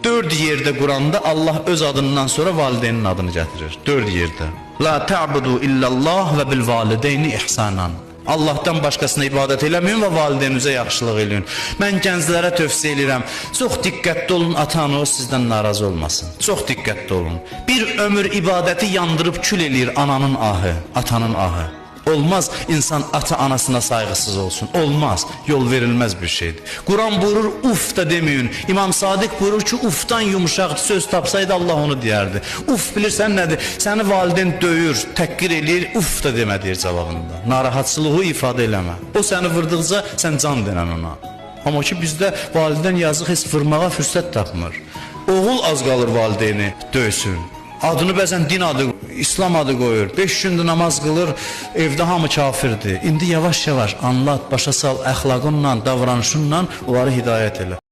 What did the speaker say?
4 yerdə Quranda Allah öz adından sonra valideynin adını gətirir. 4 yerdə. La ta'budu illallah və bil valideyni ihsanan. Allahdan başqasına ibadət eləməyin və valideynizə yaxşılıq eləyin. Mən gənclərə tövsiyə edirəm, çox diqqətli olun, ata-ananız sizdən narazı olmasın. Çox diqqətli olun. Bir ömür ibadəti yandırıb kül eləyir ananın ahı, atanın ahı. Olmaz insan ata-anasına sayğısız olsun. Olmaz, yol verilməz bir şeydir. Quran buyurur, uf da deməyin. İmam Sadiq buyurur ki, ufdan yumuşaq söz tapsaydı Allah onu deyərdi. Uf bilirsən nədir? Səni valideyn döyür, təhqir eləyir, uf da demə deyir cavabında. Narahatçılığı ifadə eləmə. O səni vurduqca sən can denən ona. Amma ki bizdə valideyn yazıq heç vurmağa fürsət tapmır. Oğul az qalır valideyni döysün. Adını bəzən din adı, İslam adı qoyur. 5 gündür namaz qılır, evdə hamı kafirdir. İndi yavaş-yavaş anlat, başa sal, əxlaqınla, davranışınla onları hidayət elə.